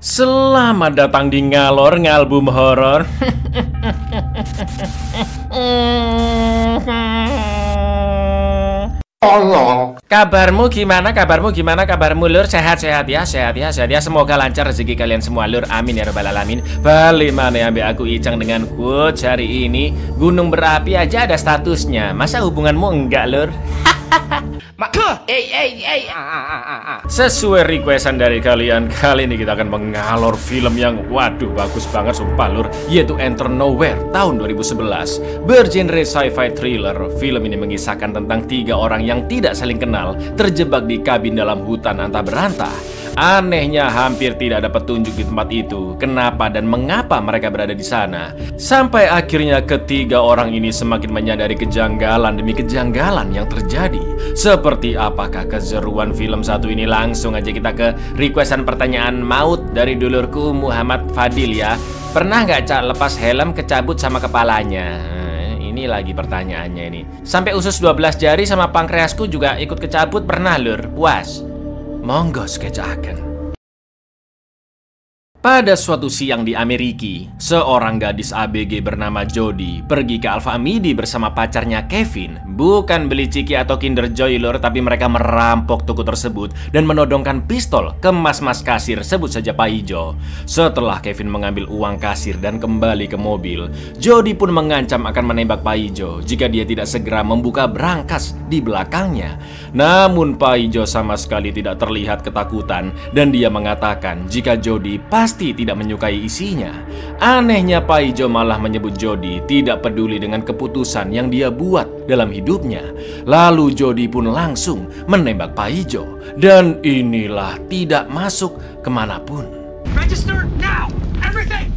Selamat datang di Ngalor Ngalbum Horor. Kabarmu gimana? Kabarmu lur? Sehat ya. Semoga lancar rezeki kalian semua lur. Amin ya rabbal alamin. Balik mana ambil aku Icang dengan quotes hari ini. Gunung berapi aja ada statusnya. Masa hubunganmu enggak lur? Sesuai requestan dari kalian, kali ini kita akan mengalor film yang waduh bagus banget sumpah lur, yaitu Enter Nowhere tahun 2011. Bergenre sci-fi thriller, film ini mengisahkan tentang 3 orang yang tidak saling kenal terjebak di kabin dalam hutan antah berantah. Anehnya hampir tidak ada petunjuk di tempat itu, kenapa dan mengapa mereka berada di sana. Sampai akhirnya ketiga orang ini semakin menyadari kejanggalan demi kejanggalan yang terjadi. Seperti apakah keseruan film satu ini? Langsung aja kita ke requestan pertanyaan maut dari dulurku Muhammad Fadil ya. Pernah nggak Cak lepas helm kecabut sama kepalanya? Ini lagi pertanyaannya ini. Sampai usus 12 jari sama pankreasku juga ikut kecabut pernah lur. Puas? Monggo skecaken. Pada suatu siang di Amerika, seorang gadis ABG bernama Jody pergi ke Alfamidi bersama pacarnya Kevin. Bukan beli ciki atau Kinder Joy lor, tapi mereka merampok toko tersebut dan menodongkan pistol ke mas-mas kasir, sebut saja Pak Ijo. Setelah Kevin mengambil uang kasir dan kembali ke mobil, Jody pun mengancam akan menembak Pak Ijo jika dia tidak segera membuka brankas di belakangnya. Namun Pak Ijo sama sekali tidak terlihat ketakutan dan dia mengatakan jika Jody pasti tidak menyukai isinya. Anehnya Pak Ijo malah menyebut Jody tidak peduli dengan keputusan yang dia buat dalam hidupnya. Lalu Jody pun langsung menembak Pak Ijo. Dan inilah tidak masuk kemanapun. Register now! Everything!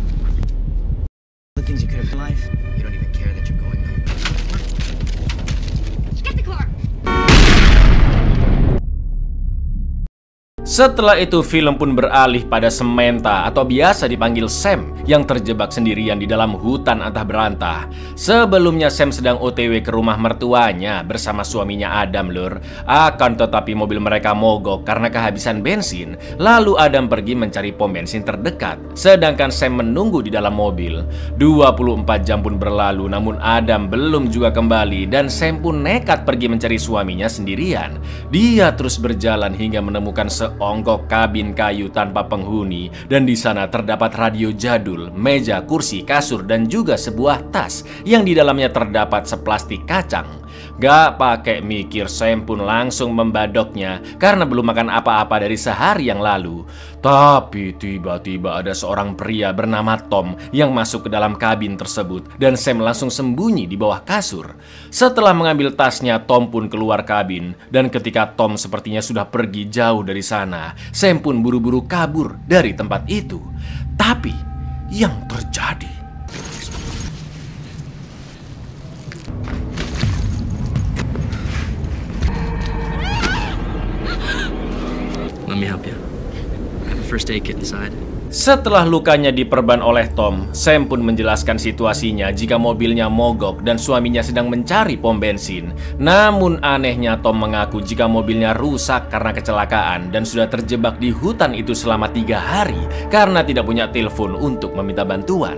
The things you could have in life, you don't even care that you're going nowhere. Get the car! Setelah itu film pun beralih pada Samantha atau biasa dipanggil Sam yang terjebak sendirian di dalam hutan antah berantah. Sebelumnya Sam sedang OTW ke rumah mertuanya bersama suaminya Adam lur. Akan tetapi mobil mereka mogok karena kehabisan bensin. Lalu Adam pergi mencari pom bensin terdekat, sedangkan Sam menunggu di dalam mobil. 24 jam pun berlalu namun Adam belum juga kembali dan Sam pun nekat pergi mencari suaminya sendirian. Dia terus berjalan hingga menemukan seonggok kabin kayu tanpa penghuni dan di sana terdapat radio jadul, meja, kursi, kasur dan juga sebuah tas yang di dalamnya terdapat seplastik kacang. Gak pakai mikir Sam pun langsung membadoknya karena belum makan apa-apa dari sehari yang lalu. Tapi tiba-tiba ada seorang pria bernama Tom yang masuk ke dalam kabin tersebut dan Sam langsung sembunyi di bawah kasur. Setelah mengambil tasnya, Tom pun keluar kabin dan ketika Tom sepertinya sudah pergi jauh dari sana, Sam pun buru-buru kabur dari tempat itu. Tapi yang terjadi, Let me help you. I have a first aid kit inside. setelah lukanya diperban oleh Tom, Sam pun menjelaskan situasinya jika mobilnya mogok dan suaminya sedang mencari pom bensin. Namun anehnya Tom mengaku jika mobilnya rusak karena kecelakaan dan sudah terjebak di hutan itu selama 3 hari karena tidak punya telepon untuk meminta bantuan.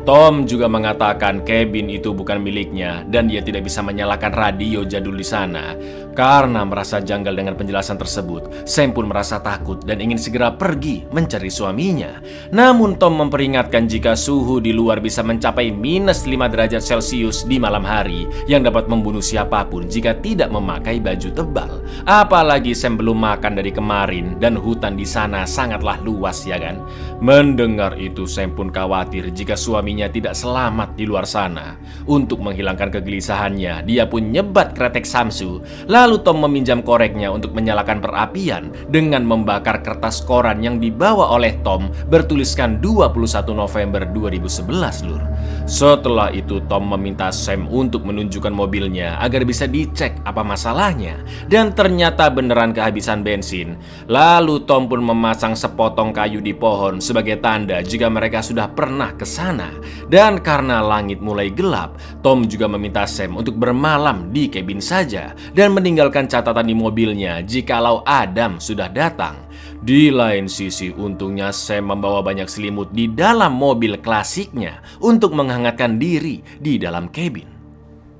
Tom juga mengatakan kabin itu bukan miliknya dan dia tidak bisa menyalakan radio jadul di sana. Karena merasa janggal dengan penjelasan tersebut, Sam pun merasa takut dan ingin segera pergi mencari suaminya. Namun Tom memperingatkan jika suhu di luar bisa mencapai minus 5 derajat Celcius di malam hari yang dapat membunuh siapapun jika tidak memakai baju tebal. Apalagi Sam belum makan dari kemarin dan hutan di sana sangatlah luas ya kan. Mendengar itu Sam pun khawatir jika suaminya tidak selamat di luar sana. Untuk menghilangkan kegelisahannya, dia pun nyebat kretek Samsu. Lalu Tom meminjam koreknya untuk menyalakan perapian dengan membakar kertas koran yang dibawa oleh Tom bertuliskan 21 November 2011 lur. Setelah itu Tom meminta Sam untuk menunjukkan mobilnya agar bisa dicek apa masalahnya. Dan ternyata beneran kehabisan bensin. Lalu Tom pun memasang sepotong kayu di pohon sebagai tanda jika mereka sudah pernah ke sana. Dan karena langit mulai gelap, Tom juga meminta Sam untuk bermalam di kabin saja dan meninggalkan catatan di mobilnya jikalau Adam sudah datang. Di lain sisi, untungnya Sam membawa banyak selimut di dalam mobil klasiknya untuk menghangatkan diri di dalam kabin.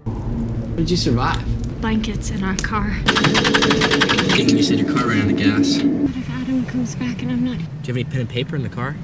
How did you survive? Blankets in our car. You said your car ran out of gas. What if Adam comes back and I'm not? Do you have any pen and paper in the car?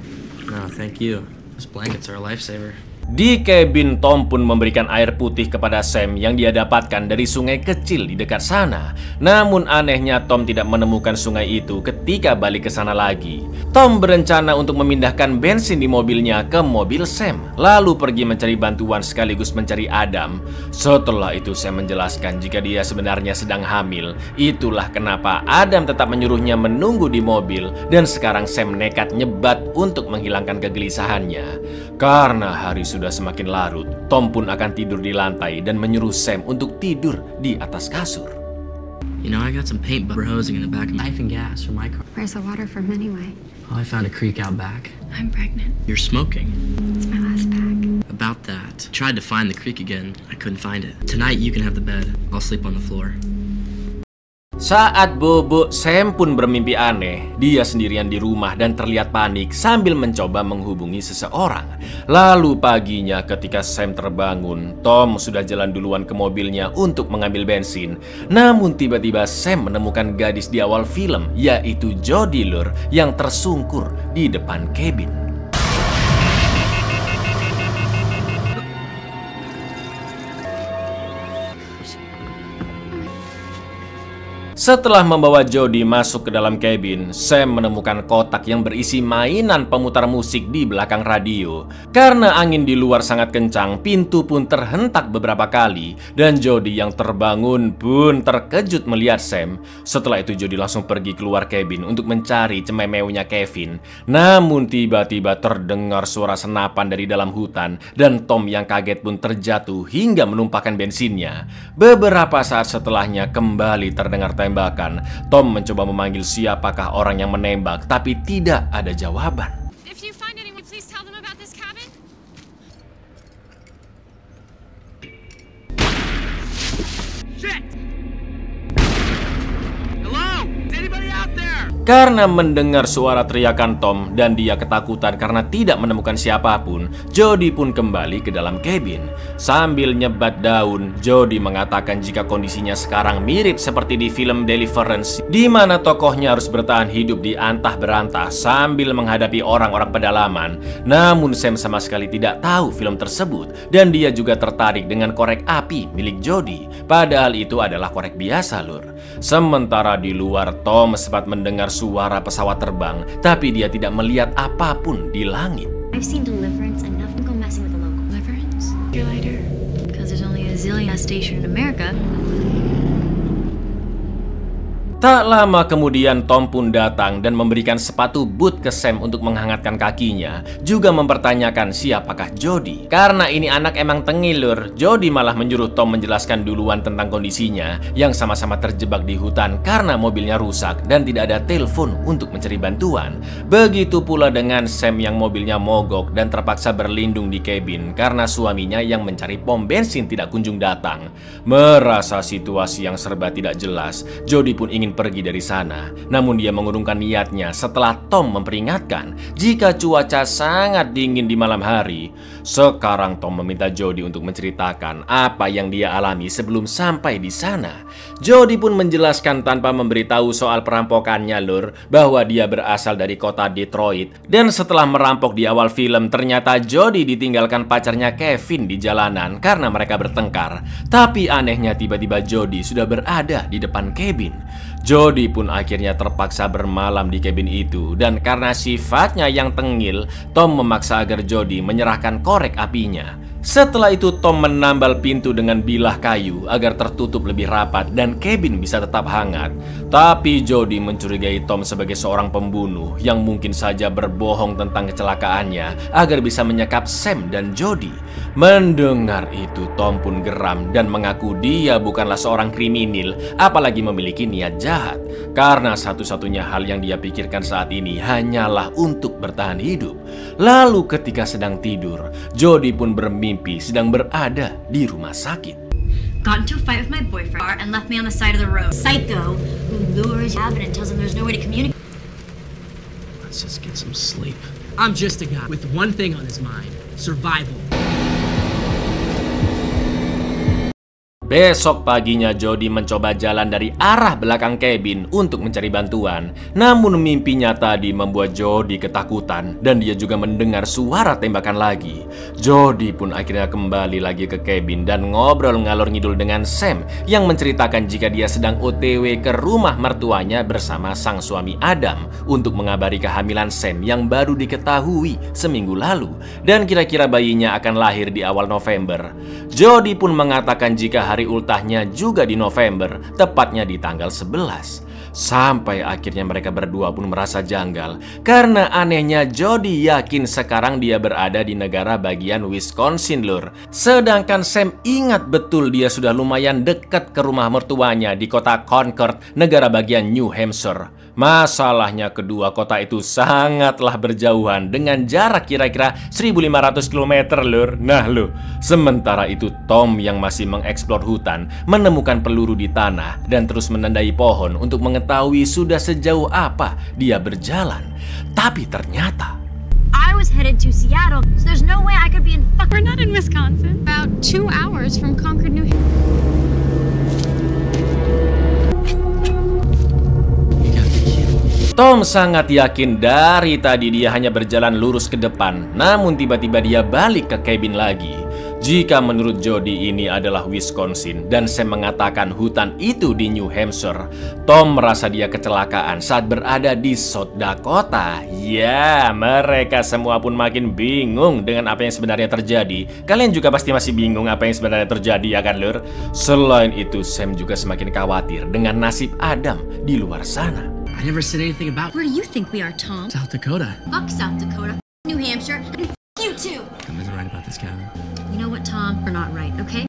No, thank you. Those blankets are a lifesaver. Di kabin, Tom pun memberikan air putih kepada Sam yang dia dapatkan dari sungai kecil di dekat sana. Namun anehnya Tom tidak menemukan sungai itu ketika balik ke sana lagi. Tom berencana untuk memindahkan bensin di mobilnya ke mobil Sam, lalu pergi mencari bantuan sekaligus mencari Adam. Setelah itu Sam menjelaskan jika dia sebenarnya sedang hamil. Itulah kenapa Adam tetap menyuruhnya menunggu di mobil, dan sekarang Sam nekat nyebat untuk menghilangkan kegelisahannya. Karena hari sudah semakin larut, Tom pun akan tidur di lantai dan menyuruh Sam untuk tidur di atas kasur. You know, I got some paint hosing in the back of my knife and gas for my car. Where's the water from anyway? Oh, I found a creek out back. I'm pregnant. You're smoking. It's my last pack. About that, tried to find the creek again. I couldn't find it. Tonight you can have the bed. I'll sleep on the floor. Saat bobo, Sam pun bermimpi aneh. Dia sendirian di rumah dan terlihat panik sambil mencoba menghubungi seseorang. Lalu paginya ketika Sam terbangun, Tom sudah jalan duluan ke mobilnya untuk mengambil bensin. Namun tiba-tiba Sam menemukan gadis di awal film, yaitu Jody Lure yang tersungkur di depan kabin. Setelah membawa Jody masuk ke dalam kabin, Sam menemukan kotak yang berisi mainan pemutar musik di belakang radio. Karena angin di luar sangat kencang, pintu pun terhentak beberapa kali, dan Jody yang terbangun pun terkejut melihat Sam. Setelah itu Jody langsung pergi keluar kabin untuk mencari cememeunya Kevin. Namun tiba-tiba terdengar suara senapan dari dalam hutan, dan Tom yang kaget pun terjatuh hingga menumpahkan bensinnya. Beberapa saat setelahnya kembali terdengar tembakan. Tom mencoba memanggil siapakah orang yang menembak, tapi tidak ada jawaban. If you find anyone, please tell them about this cabin. Shit! Hello? Is anybody out there? Karena mendengar suara teriakan Tom dan dia ketakutan karena tidak menemukan siapapun, Jody pun kembali ke dalam kabin. Sambil nyebat daun, Jody mengatakan jika kondisinya sekarang mirip seperti di film Deliverance, di mana tokohnya harus bertahan hidup di antah berantah sambil menghadapi orang-orang pedalaman. Namun Sam sama sekali tidak tahu film tersebut, dan dia juga tertarik dengan korek api milik Jody. Padahal itu adalah korek biasa, Lur. Sementara di luar, Tom sempat mendengar suara pesawat terbang, tapi dia tidak melihat apapun di langit. I've seen Deliverance enough to go messing with the local. Deliverance? You're later. Because there's only a zillion gas station in America. Tak lama kemudian Tom pun datang dan memberikan sepatu boot ke Sam untuk menghangatkan kakinya, juga mempertanyakan siapakah Jody. Karena ini anak emang tengil, Lur, Jody malah menyuruh Tom menjelaskan duluan tentang kondisinya yang sama-sama terjebak di hutan karena mobilnya rusak dan tidak ada telepon untuk mencari bantuan. Begitu pula dengan Sam yang mobilnya mogok dan terpaksa berlindung di kabin karena suaminya yang mencari pom bensin tidak kunjung datang. Merasa situasi yang serba tidak jelas, Jody pun ingin pergi dari sana. Namun dia mengurungkan niatnya setelah Tom memperingatkan jika cuaca sangat dingin di malam hari. Sekarang Tom meminta Jody untuk menceritakan apa yang dia alami sebelum sampai di sana. Jody pun menjelaskan tanpa memberitahu soal perampokannya, Lur, bahwa dia berasal dari kota Detroit. Dan setelah merampok di awal film, ternyata Jody ditinggalkan pacarnya Kevin di jalanan karena mereka bertengkar. Tapi anehnya tiba-tiba Jody sudah berada di depan kabin. Jody pun akhirnya terpaksa bermalam di kabin itu, dan karena sifatnya yang tengil, Tom memaksa agar Jody menyerahkan korek apinya. Setelah itu Tom menambal pintu dengan bilah kayu agar tertutup lebih rapat dan kabin bisa tetap hangat. Tapi Jody mencurigai Tom sebagai seorang pembunuh yang mungkin saja berbohong tentang kecelakaannya agar bisa menyekap Sam dan Jody. Mendengar itu Tom pun geram dan mengaku dia bukanlah seorang kriminal, apalagi memiliki niat jahat. Karena satu-satunya hal yang dia pikirkan saat ini hanyalah untuk bertahan hidup. Lalu ketika sedang tidur, Jody pun bermimpi sedang berada di rumah sakit. Got into a fight with my boyfriend and left me on the side of the road. Psycho who lures you and tells him there's no way to communicate. Let's just get some sleep. I'm just a guy with one thing on his mind: survival. Besok paginya Jody mencoba jalan dari arah belakang kabin untuk mencari bantuan. Namun mimpinya tadi membuat Jody ketakutan dan dia juga mendengar suara tembakan lagi. Jody pun akhirnya kembali lagi ke kabin dan ngobrol ngalor ngidul dengan Sam yang menceritakan jika dia sedang OTW ke rumah mertuanya bersama sang suami Adam untuk mengabari kehamilan Sam yang baru diketahui seminggu lalu dan kira-kira bayinya akan lahir di awal November. Jody pun mengatakan jika hari ultahnya juga di November, tepatnya di tanggal 11. Sampai akhirnya mereka berdua pun merasa janggal karena anehnya Jody yakin sekarang dia berada di negara bagian Wisconsin, lur. Sedangkan Sam ingat betul dia sudah lumayan dekat ke rumah mertuanya di kota Concord, negara bagian New Hampshire. Masalahnya kedua kota itu sangatlah berjauhan dengan jarak kira-kira 1500 km, lur. Nah, lur, sementara itu Tom yang masih mengeksplor hutan menemukan peluru di tanah dan terus menandai pohon untuk mengetahui sudah sejauh apa dia berjalan. Tapi ternyata I was headed to Seattle, so there's no way I could be in We're not in Wisconsin. About 2 hours from Concord, New Hampshire. Tom sangat yakin dari tadi dia hanya berjalan lurus ke depan, namun tiba-tiba dia balik ke kabin lagi. Jika menurut Jody ini adalah Wisconsin dan Sam mengatakan hutan itu di New Hampshire, Tom merasa dia kecelakaan saat berada di South Dakota. Ya, mereka semua pun makin bingung dengan apa yang sebenarnya terjadi. Kalian juga pasti masih bingung apa yang sebenarnya terjadi, ya kan, lur? Selain itu, Sam juga semakin khawatir dengan nasib Adam di luar sana. I never said anything about Where do you think we are, Tom? South Dakota. Fuck South Dakota, New Hampshire, and you too. Someone's right about this, Kevin. You know what, Tom? We're not right, okay?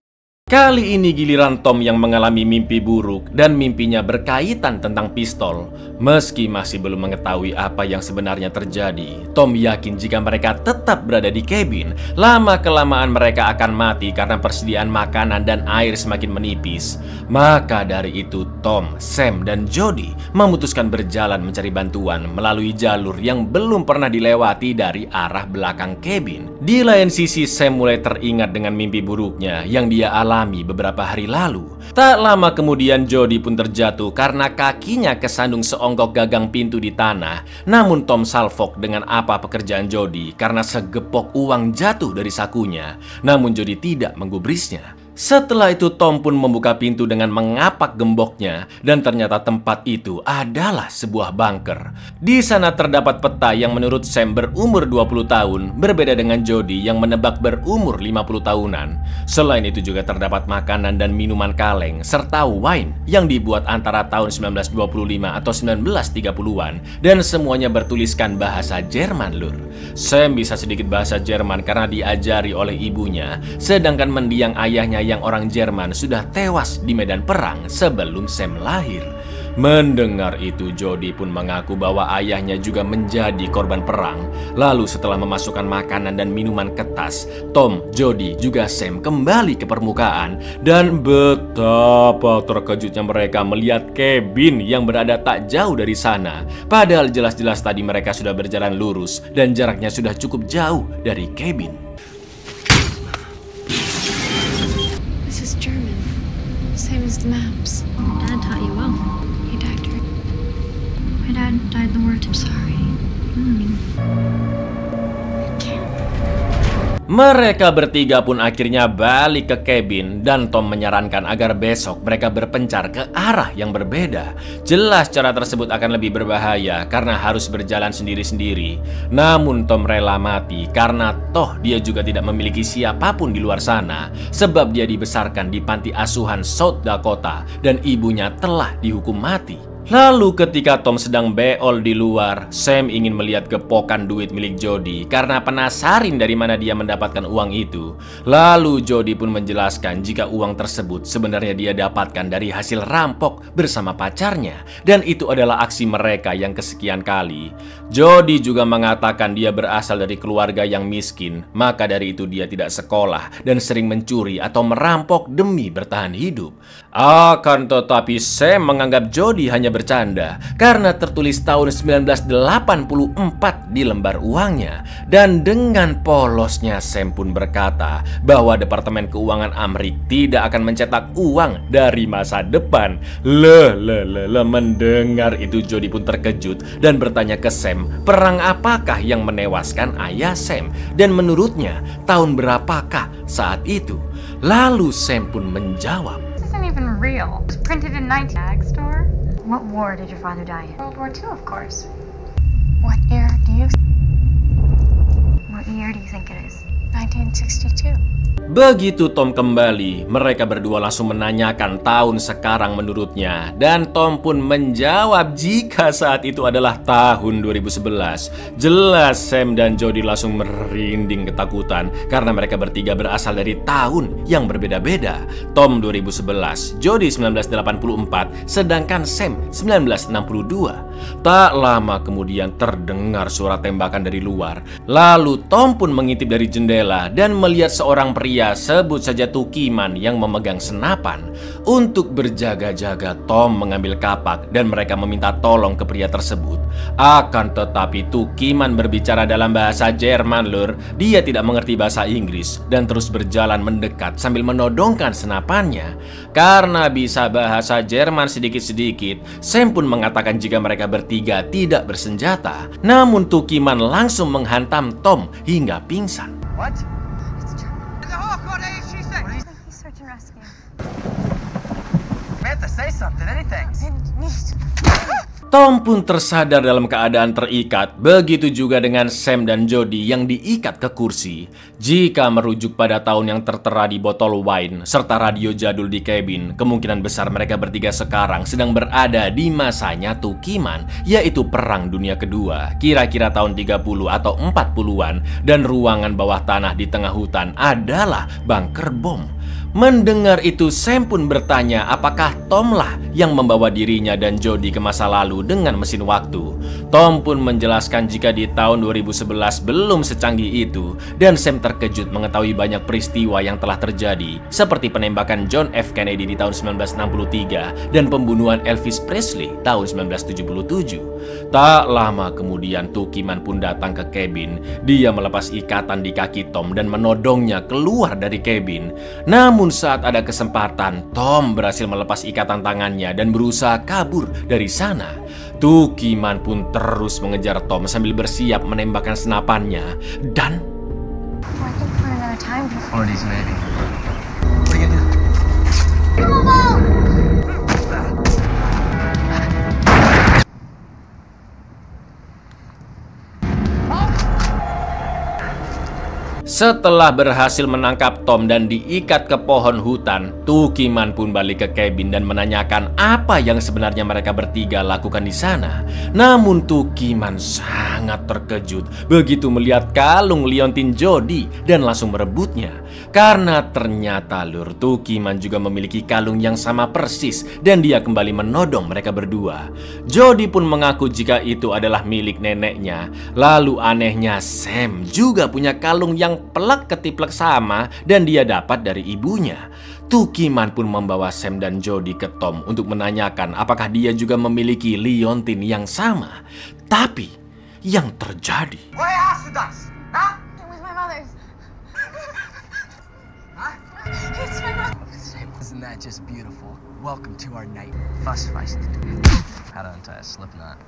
Kali ini giliran Tom yang mengalami mimpi buruk dan mimpinya berkaitan tentang pistol. Meski masih belum mengetahui apa yang sebenarnya terjadi, Tom yakin jika mereka tetap berada di kabin, lama-kelamaan mereka akan mati karena persediaan makanan dan air semakin menipis. Maka dari itu Tom, Sam, dan Jody memutuskan berjalan mencari bantuan melalui jalur yang belum pernah dilewati dari arah belakang kabin. Di lain sisi, Sam mulai teringat dengan mimpi buruknya yang dia alami beberapa hari lalu. Tak lama kemudian Jody pun terjatuh karena kakinya kesandung seonggok gagang pintu di tanah. Namun Tom salfok dengan apa pekerjaan Jody karena segepok uang jatuh dari sakunya. Namun Jody tidak menggubrisnya. Setelah itu Tom pun membuka pintu dengan mengapak gemboknya dan ternyata tempat itu adalah sebuah bunker. Di sana terdapat peta yang menurut Sam berumur 20 tahun, berbeda dengan Jody yang menebak berumur 50 tahunan. Selain itu juga terdapat makanan dan minuman kaleng serta wine yang dibuat antara tahun 1925 atau 1930-an dan semuanya bertuliskan bahasa Jerman, lur. Sam bisa sedikit bahasa Jerman karena diajari oleh ibunya, sedangkan mendiang ayahnya yang orang Jerman sudah tewas di medan perang sebelum Sam lahir. Mendengar itu, Jody pun mengaku bahwa ayahnya juga menjadi korban perang. Lalu setelah memasukkan makanan dan minuman ke tas, Tom, Jody, juga Sam kembali ke permukaan. Dan betapa terkejutnya mereka melihat kabin yang berada tak jauh dari sana. Padahal jelas-jelas tadi mereka sudah berjalan lurus dan jaraknya sudah cukup jauh dari kabin. This is German. Same as the maps. Dad taught you well. He died during. My dad died the war. I'm sorry. Mereka bertiga pun akhirnya balik ke kabin dan Tom menyarankan agar besok mereka berpencar ke arah yang berbeda. Jelas cara tersebut akan lebih berbahaya karena harus berjalan sendiri-sendiri. Namun Tom rela mati karena toh dia juga tidak memiliki siapapun di luar sana, sebab dia dibesarkan di panti asuhan South Dakota dan ibunya telah dihukum mati. Lalu ketika Tom sedang beol di luar, Sam ingin melihat gepokan duit milik Jody karena penasaran dari mana dia mendapatkan uang itu. Lalu Jody pun menjelaskan jika uang tersebut sebenarnya dia dapatkan dari hasil rampok bersama pacarnya, dan itu adalah aksi mereka yang kesekian kali. Jody juga mengatakan dia berasal dari keluarga yang miskin, maka dari itu dia tidak sekolah dan sering mencuri atau merampok demi bertahan hidup. Akan tetapi Sam menganggap Jody hanya hanya bercanda karena tertulis tahun 1984 di lembar uangnya. Dan dengan polosnya Sam pun berkata bahwa Departemen Keuangan Amrik tidak akan mencetak uang dari masa depan. Mendengar itu Jody pun terkejut dan bertanya ke Sam, perang apakah yang menewaskan ayah Sam? Dan menurutnya tahun berapakah saat itu? Lalu Sam pun menjawab, This isn't even real. It was printed in 19 store. What war did your father die in? World War II, of course. What year do you? What year do you think it is? 1962. Begitu Tom kembali, mereka berdua langsung menanyakan tahun sekarang menurutnya. Dan Tom pun menjawab jika saat itu adalah tahun 2011. Jelas Sam dan Jody langsung merinding ketakutan karena mereka bertiga berasal dari tahun yang berbeda-beda. Tom 2011, Jody 1984, sedangkan Sam 1962. Tak lama kemudian terdengar suara tembakan dari luar. Lalu Tom pun mengintip dari jendela dan melihat seorang pria, sebut saja Tukiman, yang memegang senapan. Untuk berjaga-jaga, Tom mengambil kapak dan mereka meminta tolong ke pria tersebut. Akan tetapi Tukiman berbicara dalam bahasa Jerman, lur. Dia tidak mengerti bahasa Inggris dan terus berjalan mendekat sambil menodongkan senapannya. Karena bisa bahasa Jerman sedikit-sedikit, Sam pun mengatakan jika mereka bertiga tidak bersenjata. Namun Tukiman langsung menghantam Tom hingga pingsan. What? It's German. The Hawk, what is she saying? He's search and rescue. Samantha, say something, anything. Tom pun tersadar dalam keadaan terikat. Begitu juga dengan Sam dan Jody yang diikat ke kursi. Jika merujuk pada tahun yang tertera di botol wine serta radio jadul di kabin, kemungkinan besar mereka bertiga sekarang sedang berada di masanya Tukiman, yaitu Perang Dunia Kedua, kira-kira tahun 30 atau 40-an, dan ruangan bawah tanah di tengah hutan adalah bunker bom. Mendengar itu, Sam pun bertanya apakah Tom lah yang membawa dirinya dan Jody ke masa lalu dengan mesin waktu. Tom pun menjelaskan jika di tahun 2011 belum secanggih itu, dan Sam terkejut mengetahui banyak peristiwa yang telah terjadi, seperti penembakan John F. Kennedy di tahun 1963 dan pembunuhan Elvis Presley tahun 1977. Tak lama kemudian Tukiman pun datang ke kabin. Dia melepas ikatan di kaki Tom dan menodongnya keluar dari kabin. Namun saat ada kesempatan, Tom berhasil melepas ikatan tangannya dan berusaha kabur dari sana. Tukiman pun terus mengejar Tom sambil bersiap menembakkan senapannya. Dan I think for another time. 40s maybe. What are you gonna do? setelah berhasil menangkap Tom dan diikat ke pohon hutan, Tukiman pun balik ke kabin dan menanyakan apa yang sebenarnya mereka bertiga lakukan di sana. Namun Tukiman sangat terkejut begitu melihat kalung liontin Jody dan langsung merebutnya. Karena ternyata lur, Tukiman juga memiliki kalung yang sama persis dan dia kembali menodong mereka berdua. Jody pun mengaku jika itu adalah milik neneknya. Lalu anehnya Sam juga punya kalung yang pelak ketiplek sama dan dia dapat dari ibunya. Tukiman pun membawa Sam dan Jody ke Tom untuk menanyakan apakah dia juga memiliki liontin yang sama. Tapi yang terjadi, Why ask the dice? Huh? It was my mother's. Huh? It's my mother. Isn't that just beautiful? Welcome to our night. Fuss feist. How to untie a slip knot.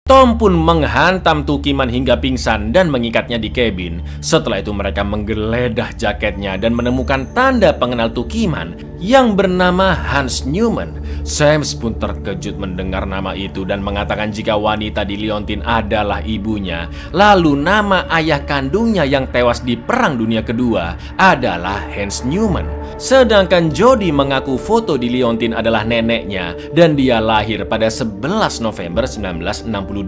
Tom pun menghantam Tukiman hingga pingsan dan mengikatnya di kabin. Setelah itu mereka menggeledah jaketnya dan menemukan tanda pengenal Tukiman yang bernama Hans Newman. Sam pun terkejut mendengar nama itu dan mengatakan jika wanita di liontin adalah ibunya. Lalu nama ayah kandungnya yang tewas di Perang Dunia Kedua adalah Hans Newman. Sedangkan Jody mengaku foto di liontin adalah neneknya dan dia lahir pada 11 November 1962.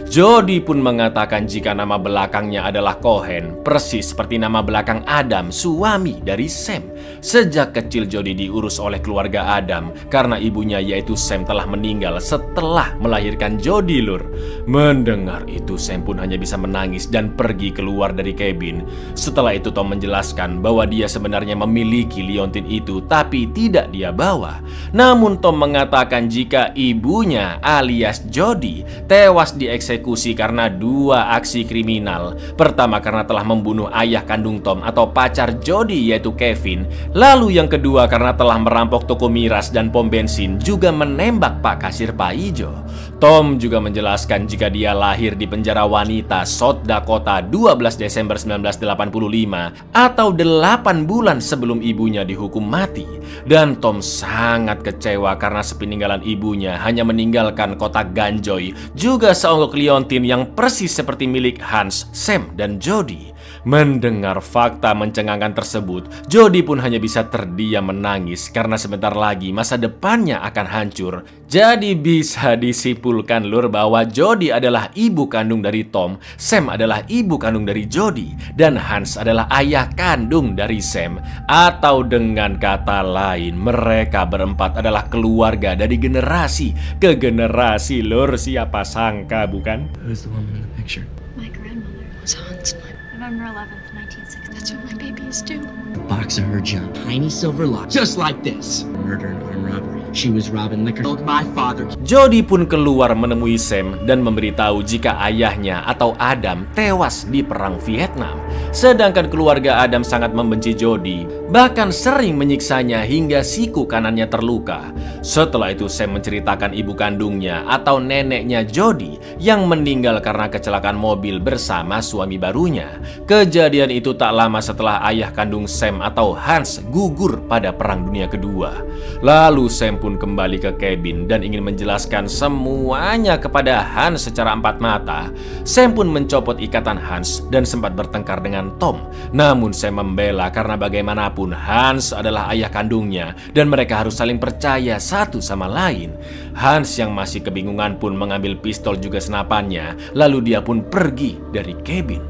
Jody pun mengatakan jika nama belakangnya adalah Cohen, persis seperti nama belakang Adam, suami dari Sam. Sejak kecil Jody diurus oleh keluarga Adam karena ibunya yaitu Sam telah meninggal setelah melahirkan Jody, lur. Mendengar itu Sam pun hanya bisa menangis dan pergi keluar dari kabin. Setelah itu Tom menjelaskan bahwa dia sebenarnya memiliki liontin itu tapi tidak dia bawa. Namun Tom mengatakan jika ibunya alias Jody tewas dieksekusi karena 2 aksi kriminal. Pertama karena telah membunuh ayah kandung Tom atau pacar Jody yaitu Kevin. Lalu yang kedua karena telah merampok toko miras dan pom bensin juga menembak Pak Kasir Pak Ijo. Tom juga menjelaskan jika dia lahir di penjara wanita South Dakota 12 Desember 1985 atau 8 bulan sebelum ibunya dihukum mati. Dan Tom sangat kecewa karena sepeninggalan ibunya hanya meninggalkan kotak ganjoy juga seonggok liontin yang persis seperti milik Hans, Sam, dan Jody. Mendengar fakta mencengangkan tersebut, Jody pun hanya bisa terdiam menangis karena sebentar lagi masa depannya akan hancur. Jadi bisa disimpulkan lur bahwa Jody adalah ibu kandung dari Tom, Sam adalah ibu kandung dari Jody, dan Hans adalah ayah kandung dari Sam. Atau dengan kata lain, mereka berempat adalah keluarga dari generasi ke generasi lur. Siapa sangka, bukan? Who's the woman in the picture? My grandmother was Hans. November 11th, 1960. That's what my baby is too. Box of her junk. Tiny silver lock, just like this. Murder and armed robbery. She was robbing liquor. My father. Jody pun keluar menemui Sam dan memberitahu jika ayahnya atau Adam tewas di perang Vietnam. Sedangkan keluarga Adam sangat membenci Jody, bahkan sering menyiksanya hingga siku kanannya terluka. Setelah itu Sam menceritakan ibu kandungnya atau neneknya Jody yang meninggal karena kecelakaan mobil bersama suami barunya. Kejadian itu tak lama setelah ayah kandung Sam atau Hans gugur pada Perang Dunia Kedua. Lalu Sam pun kembali ke kabin dan ingin menjelaskan semuanya kepada Hans secara empat mata. Sam pun mencopot ikatan Hans dan sempat bertengkar dengan Tom. Namun Sam membela karena bagaimanapun Hans adalah ayah kandungnya dan mereka harus saling percaya satu sama lain. Hans yang masih kebingungan pun mengambil pistol juga senapannya. Lalu dia pun pergi dari kabin.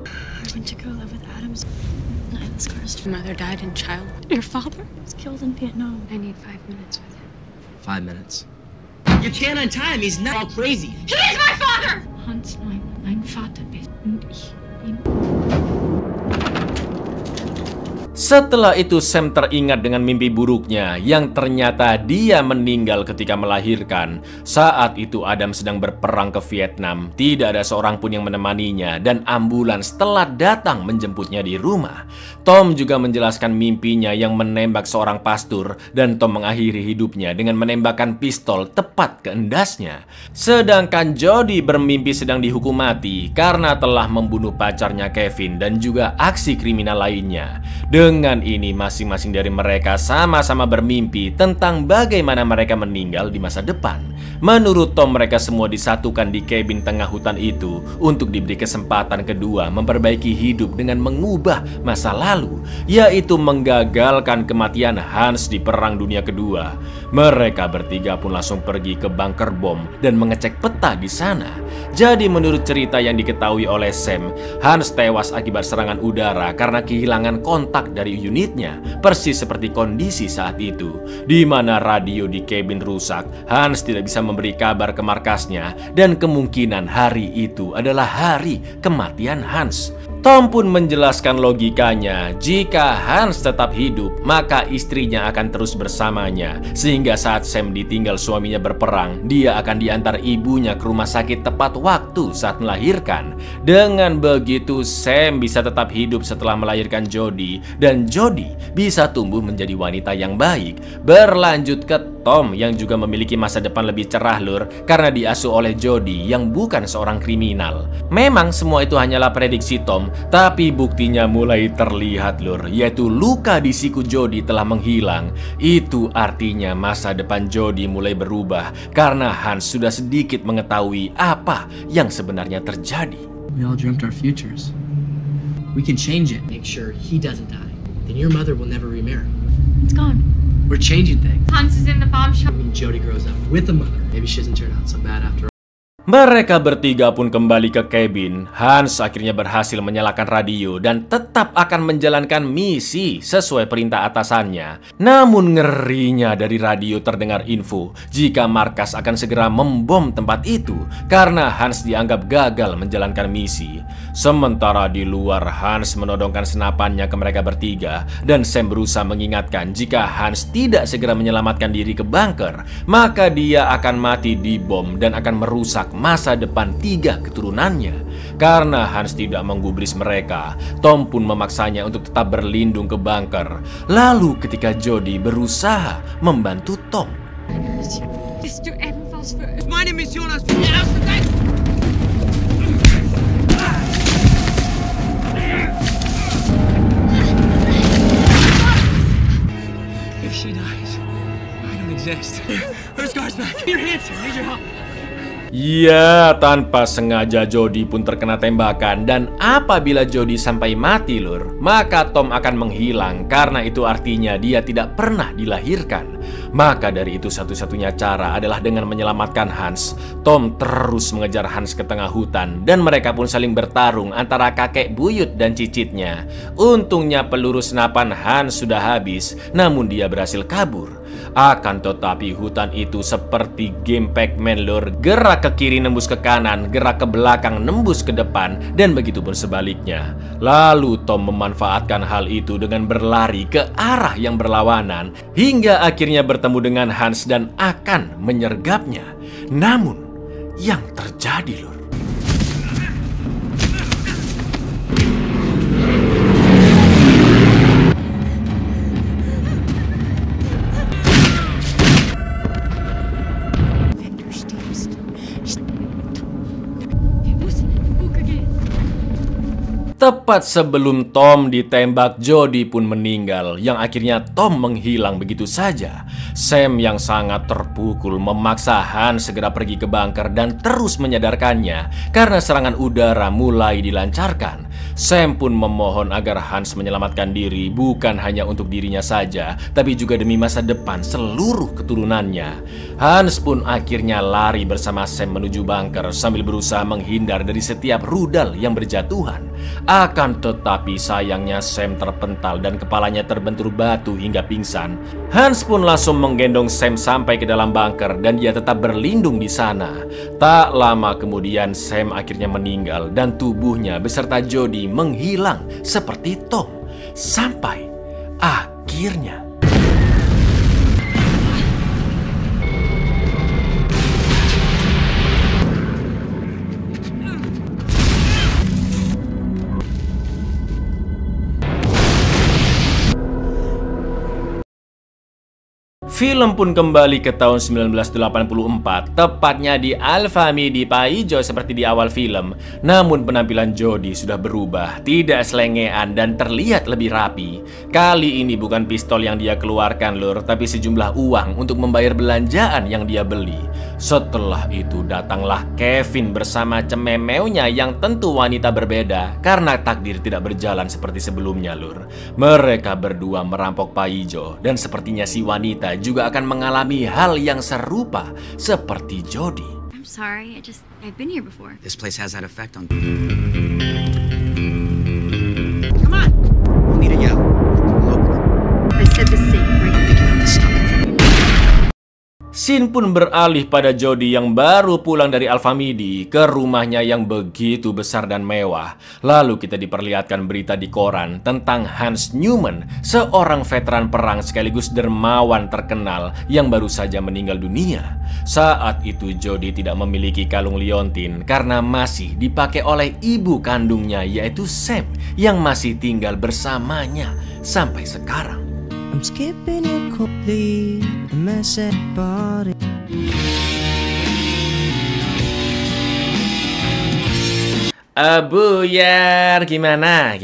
I went to go live with Adam's. Nyla's cursed mother died in childhood. Your father was killed in Vietnam. I need 5 minutes with him. 5 minutes. You can't untie him. He's not all crazy. He is my father! Hans, mein Vater bist und ich bin. Setelah itu Sam teringat dengan mimpi buruknya yang ternyata dia meninggal ketika melahirkan. Saat itu Adam sedang berperang ke Vietnam. Tidak ada seorang pun yang menemaninya dan ambulans telah datang menjemputnya di rumah. Tom juga menjelaskan mimpinya yang menembak seorang pastor dan Tom mengakhiri hidupnya dengan menembakkan pistol tepat ke endasnya. Sedangkan Jody bermimpi sedang dihukum mati karena telah membunuh pacarnya Kevin dan juga aksi kriminal lainnya. Dengan ini masing-masing dari mereka sama-sama bermimpi tentang bagaimana mereka meninggal di masa depan. Menurut Tom mereka semua disatukan di kabin tengah hutan itu untuk diberi kesempatan kedua memperbaiki hidup dengan mengubah masa lalu, yaitu menggagalkan kematian Hans di Perang Dunia Kedua. Mereka bertiga pun langsung pergi ke bunker bom dan mengecek peta di sana. Jadi menurut cerita yang diketahui oleh Sam, Hans tewas akibat serangan udara karena kehilangan kontak dari unitnya, persis seperti kondisi saat itu, di mana radio di kabin rusak. Hans tidak bisa memberi kabar ke markasnya dan kemungkinan hari itu adalah hari kematian Hans. Tom pun menjelaskan logikanya, jika Hans tetap hidup, maka istrinya akan terus bersamanya. Sehingga saat Sam ditinggal suaminya berperang, dia akan diantar ibunya ke rumah sakit tepat waktu saat melahirkan. Dengan begitu, Sam bisa tetap hidup setelah melahirkan Jody, dan Jody bisa tumbuh menjadi wanita yang baik. Berlanjut ke Tom yang juga memiliki masa depan lebih cerah lur, karena diasuh oleh Jody yang bukan seorang kriminal. Memang semua itu hanyalah prediksi Tom, tapi buktinya mulai terlihat lur, yaitu luka di siku Jody telah menghilang. Itu artinya masa depan Jody mulai berubah karena Hans sudah sedikit mengetahui apa yang sebenarnya terjadi. We all dreamt our futures. We can change it. Make sure he doesn't die. Then your mother will never remarry. It's gone. We're changing things. Hans is in the bomb shop. I mean, Jody grows up with a mother. Maybe she doesn't turn out so bad after all. Mereka bertiga pun kembali ke kabin. Hans akhirnya berhasil menyalakan radio dan tetap akan menjalankan misi sesuai perintah atasannya. Namun ngerinya dari radio terdengar info jika markas akan segera membom tempat itu karena Hans dianggap gagal menjalankan misi. Sementara di luar, Hans menodongkan senapannya ke mereka bertiga dan Sam berusaha mengingatkan jika Hans tidak segera menyelamatkan diri ke bunker, maka dia akan mati di bom dan akan merusak masa depan 3 keturunannya. Karena Hans tidak menggubris mereka, Tom pun memaksanya untuk tetap berlindung ke bunker. Lalu ketika Jodie berusaha membantu Tom, Mr. Edenfels first. My name is Jonas. If she dies, I don't exist. Put her scars back. Your hands. I need your help. ya, tanpa sengaja Jodie pun terkena tembakan. Dan apabila Jodie sampai mati lur, maka Tom akan menghilang. Karena itu artinya dia tidak pernah dilahirkan. Maka dari itu satu-satunya cara adalah dengan menyelamatkan Hans. Tom terus mengejar Hans ke tengah hutan. Dan mereka pun saling bertarung antara kakek buyut dan cicitnya. Untungnya peluru senapan Hans sudah habis, namun dia berhasil kabur. Akan tetapi hutan itu seperti game Pac-Man lur. Gerak ke kiri nembus ke kanan, gerak ke belakang nembus ke depan, dan begitu pun sebaliknya. Lalu Tom memanfaatkan hal itu dengan berlari ke arah yang berlawanan hingga akhirnya bertemu dengan Hans dan akan menyergapnya. Namun yang terjadi lur, tepat sebelum Tom ditembak, Jodie pun meninggal, yang akhirnya Tom menghilang begitu saja. Sam yang sangat terpukul memaksa Hans segera pergi ke bunker dan terus menyadarkannya karena serangan udara mulai dilancarkan. Sam pun memohon agar Hans menyelamatkan diri, bukan hanya untuk dirinya saja, tapi juga demi masa depan seluruh keturunannya. Hans pun akhirnya lari bersama Sam menuju bunker sambil berusaha menghindar dari setiap rudal yang berjatuhan. Akan tetapi sayangnya Sam terpental dan kepalanya terbentur batu hingga pingsan. Hans pun langsung menggendong Sam sampai ke dalam bunker dan dia tetap berlindung di sana. Tak lama kemudian Sam akhirnya meninggal dan tubuhnya beserta Jodie menghilang seperti Tom. Sampai akhirnya film pun kembali ke tahun 1984, tepatnya di Alfami di Paijo seperti di awal film. Namun penampilan Jodie sudah berubah, tidak selengean dan terlihat lebih rapi. Kali ini bukan pistol yang dia keluarkan lur, tapi sejumlah uang untuk membayar belanjaan yang dia beli. Setelah itu datanglah Kevin bersama cememeunya yang tentu wanita berbeda karena takdir tidak berjalan seperti sebelumnya lur. Mereka berdua merampok Paijo dan sepertinya si wanita juga akan mengalami hal yang serupa seperti Jodie. I'm sorry, I've been here before. This place has that effect on. Come on. We'll need a yell. We'll open it. I said the same, right? Picking up the stuff. Scene pun beralih pada Jodie yang baru pulang dari Alfamidi ke rumahnya yang begitu besar dan mewah. Lalu kita diperlihatkan berita di koran tentang Hans Newman, seorang veteran perang sekaligus dermawan terkenal yang baru saja meninggal dunia. Saat itu Jodie tidak memiliki kalung liontin karena masih dipakai oleh ibu kandungnya yaitu Sam yang masih tinggal bersamanya sampai sekarang. I'm skipping it quickly, a mess at body. Buyar, gimana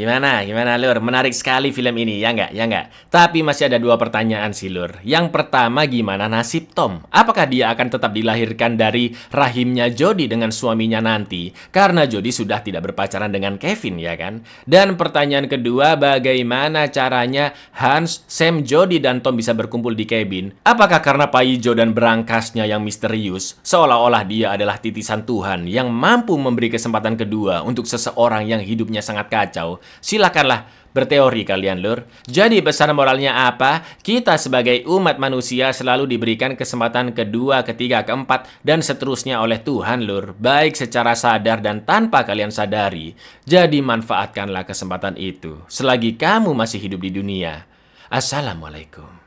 Lur? Menarik sekali film ini, ya nggak? Tapi masih ada 2 pertanyaan sih, Lur. Yang pertama, gimana nasib Tom? Apakah dia akan tetap dilahirkan dari rahimnya Jodie dengan suaminya nanti? Karena Jodie sudah tidak berpacaran dengan Kevin, ya kan? Dan pertanyaan kedua, bagaimana caranya Hans, Sam, Jodie, dan Tom bisa berkumpul di cabin? Apakah karena paijo dan berangkasnya yang misterius, seolah-olah dia adalah titisan Tuhan yang mampu memberi kesempatan kedua untuk seseorang yang hidupnya sangat kacau? Silakanlah berteori kalian, Lur. Jadi pesan moralnya apa? Kita sebagai umat manusia selalu diberikan kesempatan kedua, ketiga, keempat, dan seterusnya oleh Tuhan, Lur. Baik secara sadar dan tanpa kalian sadari. Jadi manfaatkanlah kesempatan itu selagi kamu masih hidup di dunia. Assalamualaikum.